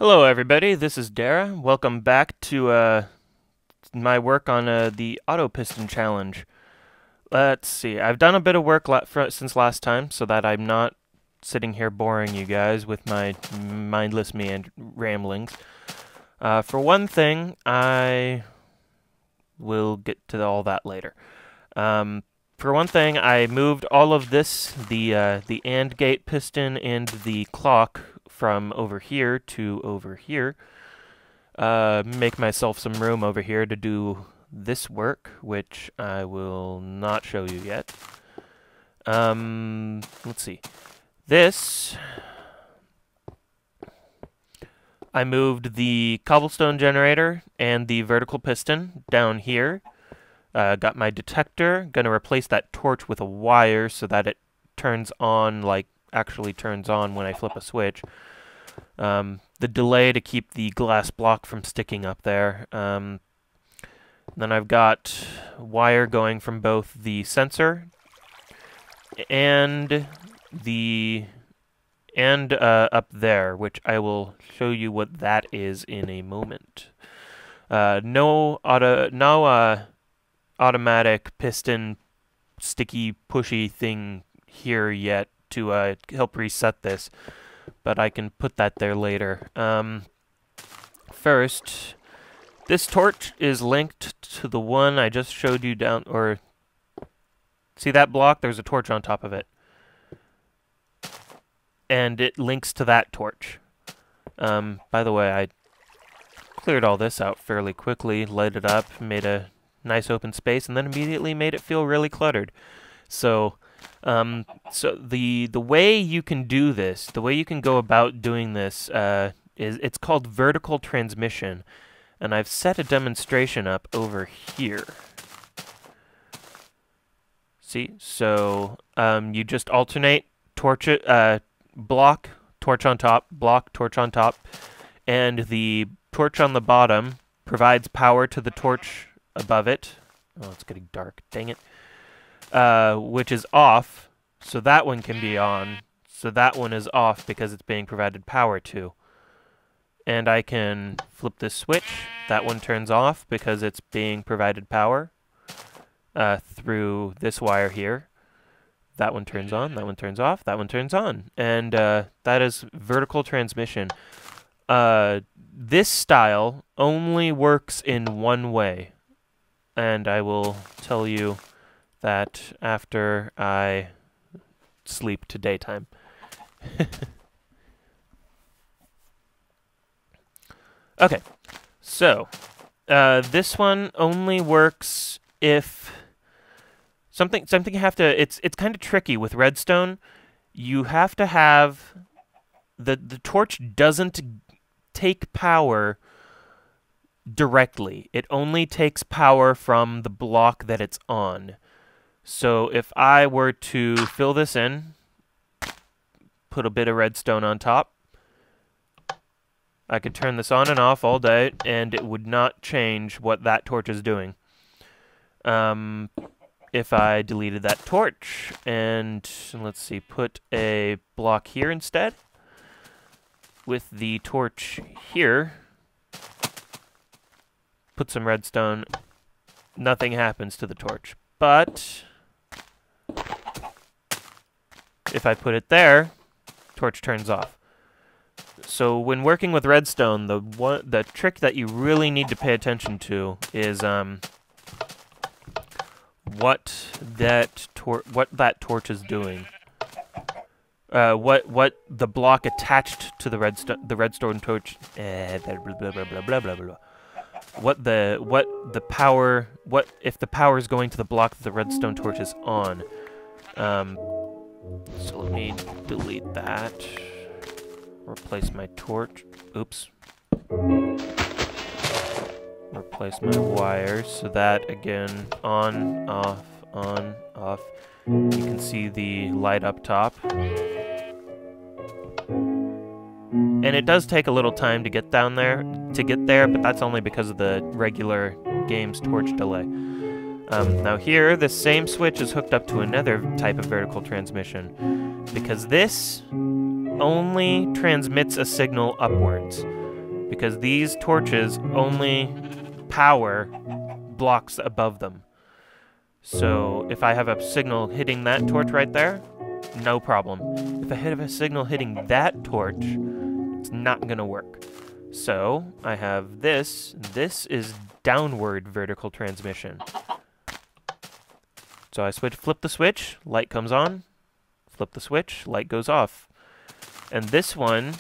Hello everybody, this is Dara. Welcome back to my work on the Auto-Piston challenge. Let's see, I've done a bit of work since last time so that I'm not sitting here boring you guys with my mindless ramblings. For one thing, I will get to all that later. For one thing, I moved all of this, the AND gate piston and the clock from over here to over here. Make myself some room over here to do this work, which I will not show you yet. Let's see. This, I moved the cobblestone generator and the vertical piston down here. Got my detector, gonna replace that torch with a wire so that it turns on, like actually turns on when I flip a switch. The delay to keep the glass block from sticking up there. Then I've got wire going from both the sensor and up there, which I will show you what that is in a moment. No automatic piston sticky pushy thing here yet to help reset this, but I can put that there later. First, this torch is linked to the one I just showed you down, or see that block? There's a torch on top of it. And it links to that torch. By the way, I cleared all this out fairly quickly, lit it up, made a nice open space, and then immediately made it feel really cluttered. So the way you can do this, the way you can go about doing this, it's called vertical transmission, and I've set a demonstration up over here. See, so you just alternate torch, block, torch on top, block, torch on top, and the torch on the bottom provides power to the torch above it. Oh, it's getting dark, dang it. Which is off, so that one can be on. So that one is off because it's being provided power to. And I can flip this switch. That one turns off because it's being provided power through this wire here. That one turns on, that one turns off, that one turns on. And that is vertical transmission. This style only works in one way. And I will tell you that after I sleep to daytime. Okay, so this one only works if something you have to. It's kind of tricky with redstone. You have to have the torch doesn't take power directly. It only takes power from the block that it's on. So if I were to fill this in, put a bit of redstone on top, I could turn this on and off all day, and it would not change what that torch is doing. If I deleted that torch, and let's see, put a block here instead, with the torch here, put some redstone, nothing happens to the torch. But if I put it there, torch turns off. So when working with redstone, the trick that you really need to pay attention to is what that torch is doing. What the block attached to the redstone torch. What if the power is going to the block that the redstone torch is on. So let me delete that. Replace my torch. Oops. Replace my wires. So that again, on, off, on, off. You can see the light up top. And it does take a little time to get down there, but that's only because of the regular game's torch delay. Now here, the same switch is hooked up to another type of vertical transmission, because this only transmits a signal upwards. because these torches only power blocks above them. So if I have a signal hitting that torch right there, no problem. If I have a signal hitting that torch, it's not gonna work. So I have this. This is downward vertical transmission. So I flip the switch, light comes on. Flip the switch, light goes off. And this one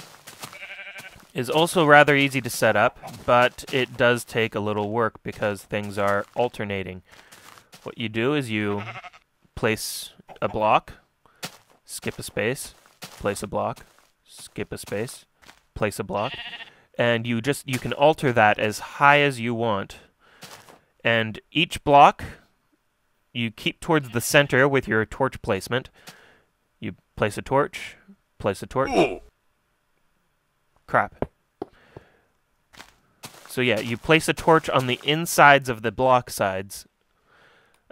is also rather easy to set up, but it does take a little work because things are alternating. What you do is you place a block, skip a space, place a block, skip a space, place a block, and you can alter that as high as you want. And each block you keep towards the center with your torch placement. You place a torch, place a torch. Crap. So yeah, you place a torch on the insides of the block sides,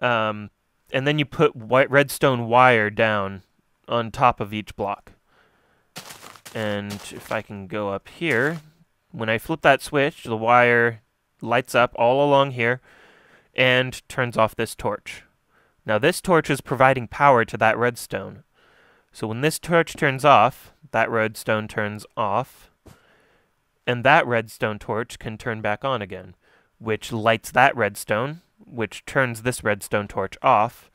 and then you put redstone wire down on top of each block. And if I can go up here, when I flip that switch, the wire lights up all along here and turns off this torch. Now this torch is providing power to that redstone. So when this torch turns off, that redstone turns off, and that redstone torch can turn back on again, which lights that redstone, which turns this redstone torch off,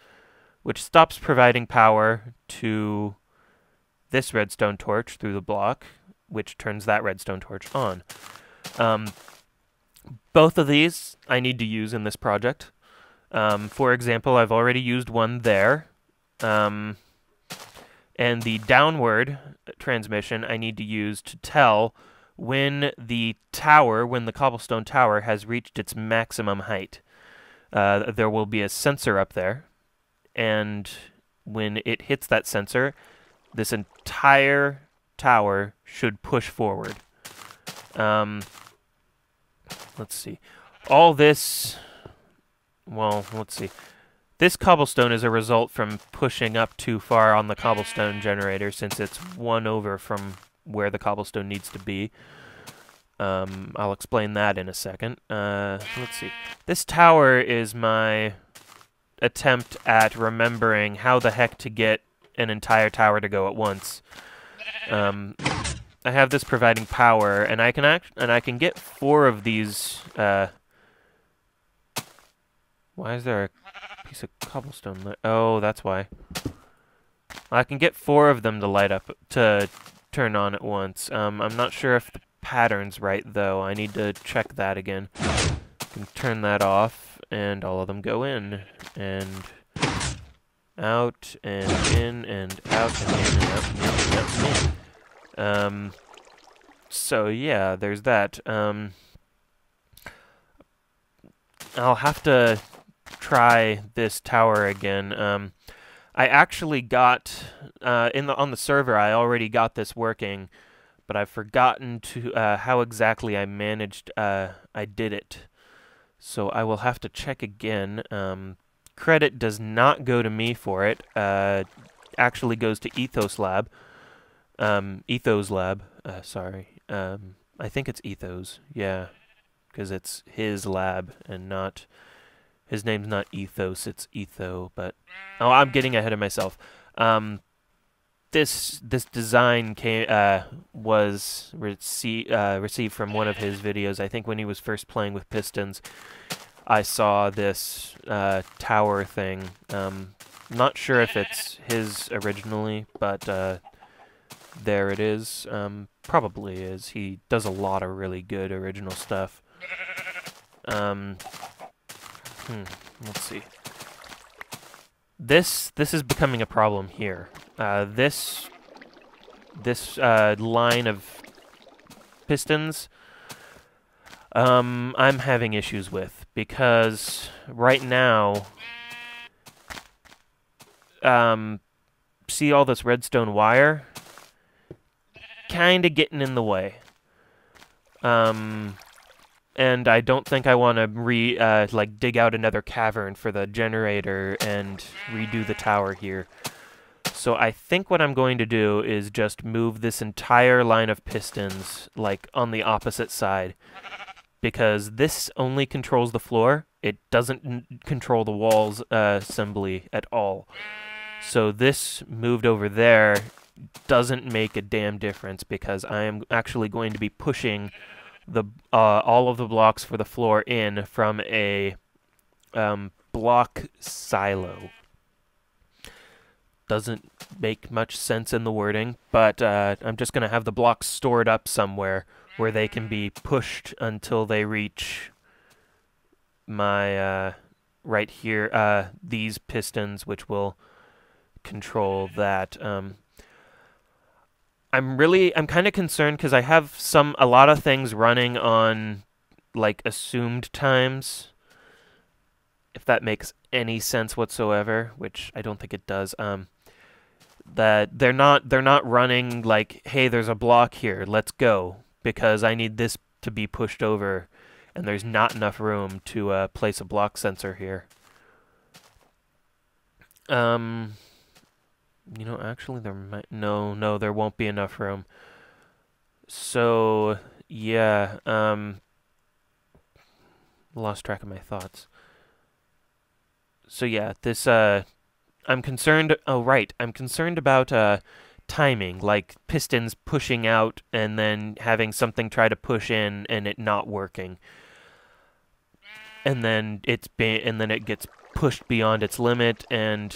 which stops providing power to this redstone torch through the block, which turns that redstone torch on. Both of these I need to use in this project. For example, I've already used one there. And the downward transmission I need to use to tell when the cobblestone tower has reached its maximum height. There will be a sensor up there, and when it hits that sensor, this entire tower should push forward. Let's see. All this... Well, let's see. This cobblestone is a result from pushing up too far on the cobblestone generator, since it's 1 over from where the cobblestone needs to be. I'll explain that in a second. Let's see. This tower is my attempt at remembering how the heck to get an entire tower to go at once. I have this providing power, and I can get 4 of these. Why is there a piece of cobblestone there? Oh, that's why. I can get 4 of them to light up, to turn on at once. I'm not sure if the pattern's right, though. I need to check that again. I can turn that off, and all of them go in, and out, and in, and out, and in, and out, and in, and out, and in. So yeah, there's that. I'll have to try this tower again. I actually got on the server. I already got this working, but I've forgotten to how exactly I managed. I did it, so I will have to check again. Credit does not go to me for it. Actually goes to Ethos Lab. Sorry. I think it's Ethos. Yeah, because it's his lab and not. His name's not Ethos, it's Etho, but... Oh, I'm getting ahead of myself. This design was received from one of his videos. I think when he was first playing with pistons, I saw this tower thing. Not sure if it's his originally, but there it is. Probably is. He does a lot of really good original stuff. Let's see. This is becoming a problem here. This line of pistons, I'm having issues with, because right now, see all this redstone wire? Kinda getting in the way. And I don't think I want to dig out another cavern for the generator and redo the tower here. So I think what I'm going to do is just move this entire line of pistons like on the opposite side, because this only controls the floor. It doesn't control the walls assembly at all. So this moved over there doesn't make a damn difference, because I am actually going to be pushing the all of the blocks for the floor in from a block silo. Doesn't make much sense in the wording, but I'm just going to have the blocks stored up somewhere where they can be pushed until they reach my right here, these pistons, which will control that. I'm kind of concerned because I have a lot of things running on like assumed times, if that makes any sense whatsoever, which I don't think it does. That they're not running like, hey, there's a block here, let's go, because I need this to be pushed over, and there's not enough room to place a block sensor here. You know, actually, there might... No, there won't be enough room. So, yeah, lost track of my thoughts. So, yeah, this, I'm concerned... Oh, right, I'm concerned about, timing, like pistons pushing out and then having something try to push in and it not working. And then it gets pushed beyond its limit and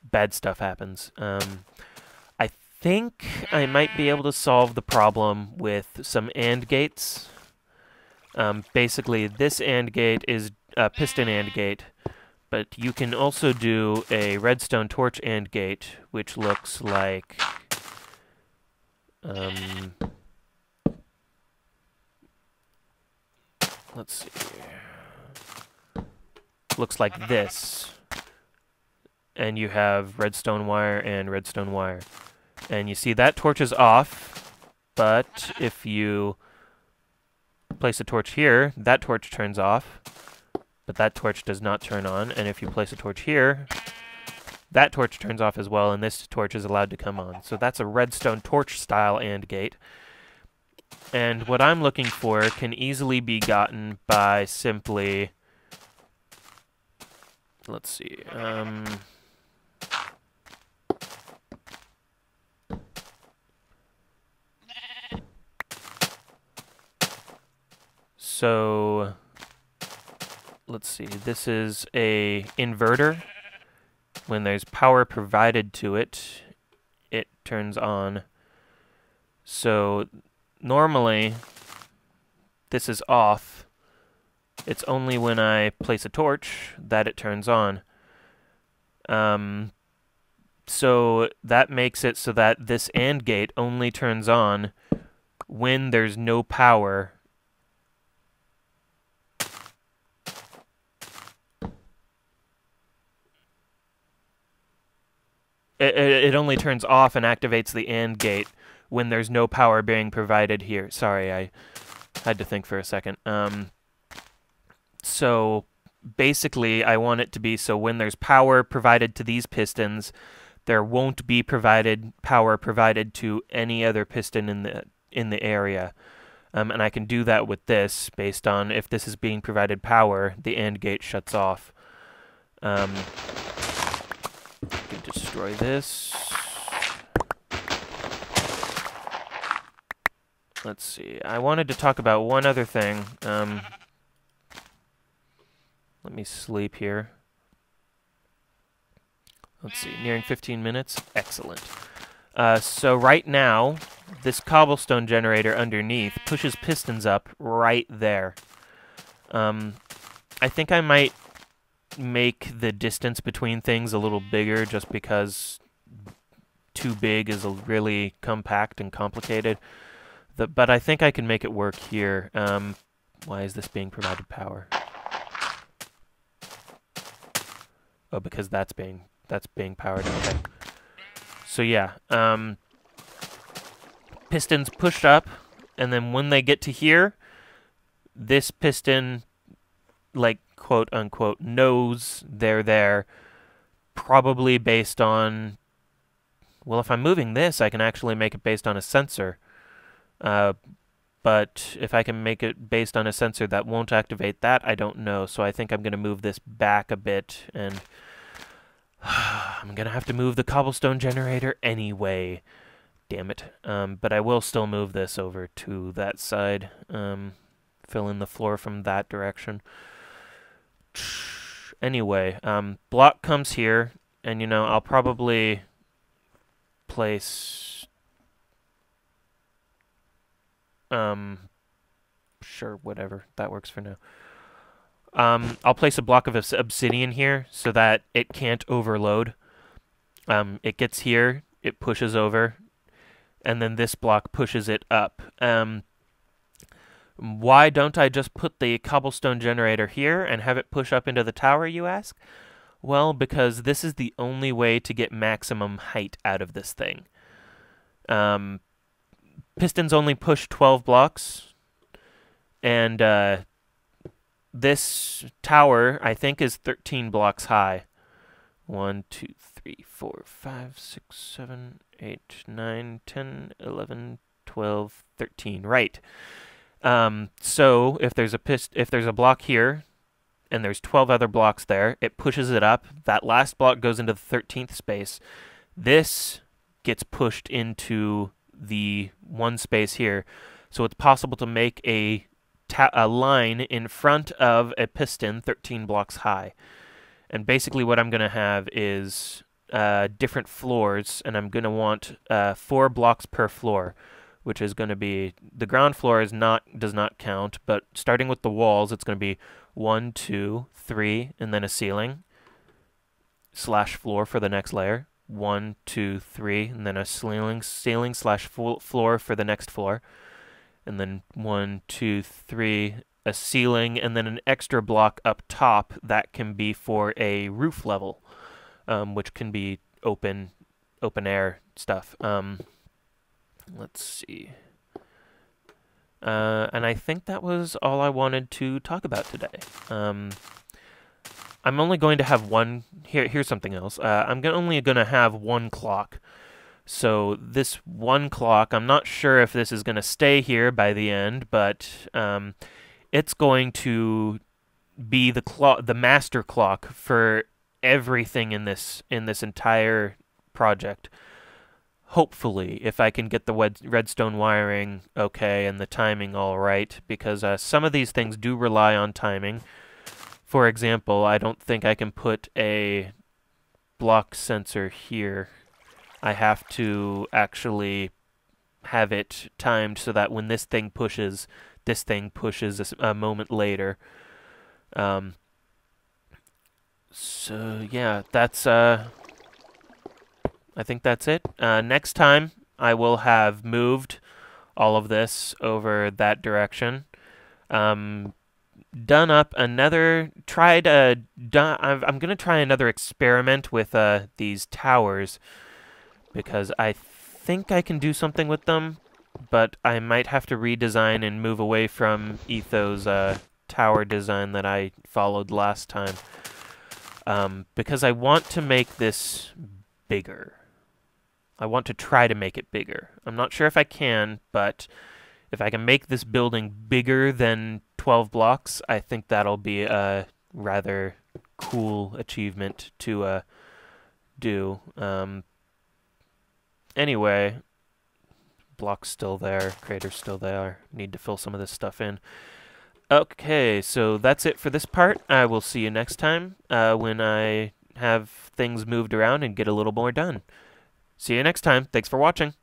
bad stuff happens. I think I might be able to solve the problem with some AND gates. Basically, this AND gate is a piston AND gate, but you can also do a redstone torch AND gate, which looks like... let's see. Looks like this. And you have redstone wire and redstone wire. And you see that torch is off, but if you place a torch here, that torch turns off, but that torch does not turn on. And if you place a torch here, that torch turns off as well, and this torch is allowed to come on. So that's a redstone torch style AND gate. And what I'm looking for can easily be gotten by simply... Let's see. So, let's see. This is a inverter. When there's power provided to it, it turns on. So, normally, this is off. It's only when I place a torch that it turns on. So that makes it so that this AND gate only turns on when there's no power. It only turns off and activates the AND gate when there's no power being provided here. Sorry, I had to think for a second. So basically, I want it to be so when there's power provided to these pistons, there won't be power provided to any other piston in the area. And I can do that with this based on if this is being provided power, the AND gate shuts off. I can destroy this. Let's see. I wanted to talk about one other thing. Let me sleep here. Let's see, nearing 15 minutes. Excellent. So right now, this cobblestone generator underneath pushes pistons up right there. I think I might make the distance between things a little bigger just because too big is really compact and complicated. But I think I can make it work here. Why is this being provided power? Oh, because that's being powered. Okay. So yeah, pistons pushed up, and then when they get to here, this piston, like quote unquote, knows they're there, probably based on Well, if I'm moving this, I can actually make it based on a sensor. But if I can make it based on a sensor that won't activate that, I don't know. So I think I'm going to move this back a bit, and I'm going to have to move the cobblestone generator anyway. Damn it. But I will still move this over to that side. Fill in the floor from that direction. Anyway, block comes here, and I'll probably place... sure, whatever. That works for now. I'll place a block of obsidian here so that it can't overload. It gets here, it pushes over, and then this block pushes it up. Why don't I just put the cobblestone generator here and have it push up into the tower, you ask? Well, because this is the only way to get maximum height out of this thing. Pistons only push 12 blocks, and this tower, I think, is 13 blocks high. 1, 2, 3, 4, 5, 6, 7, 8, 9, 10, 11, 12, 13. Right. So if there's a block here, and there's 12 other blocks there, it pushes it up. That last block goes into the 13th space. This gets pushed into the one space here. So it's possible to make a line in front of a piston 13 blocks high. And basically what I'm going to have is different floors, and I'm going to want 4 blocks per floor, which is going to be, the ground floor does not count, but starting with the walls, it's going to be 1, 2, 3, and then a ceiling / floor for the next layer. 1, 2, 3, and then a ceiling / floor for the next floor. And then 1, 2, 3, a ceiling, and then an extra block up top that can be for a roof level, which can be open air stuff. Let's see. And I think that was all I wanted to talk about today. I'm only going to have one... Here's something else. I'm only going to have one clock. So this one clock, I'm not sure if this is going to stay here by the end, but it's going to be the master clock for everything in this entire project. Hopefully, if I can get the redstone wiring okay and the timing all right, because some of these things do rely on timing. For example, I don't think I can put a block sensor here. I have to actually have it timed so that when this thing pushes a moment later. So yeah, that's I think that's it. Next time I will have moved all of this over that direction. Done up another, I'm gonna try another experiment with these towers, because I think I can do something with them, but I might have to redesign and move away from Etho's tower design that I followed last time, because I want to make this bigger. I want to try to make it bigger. I'm not sure if I can, but if I can make this building bigger than 12 blocks, I think that'll be a rather cool achievement to do. Anyway, block's still there, crater's still there. Need to fill some of this stuff in. Okay, so that's it for this part. I will see you next time when I have things moved around and get a little more done. See you next time. Thanks for watching.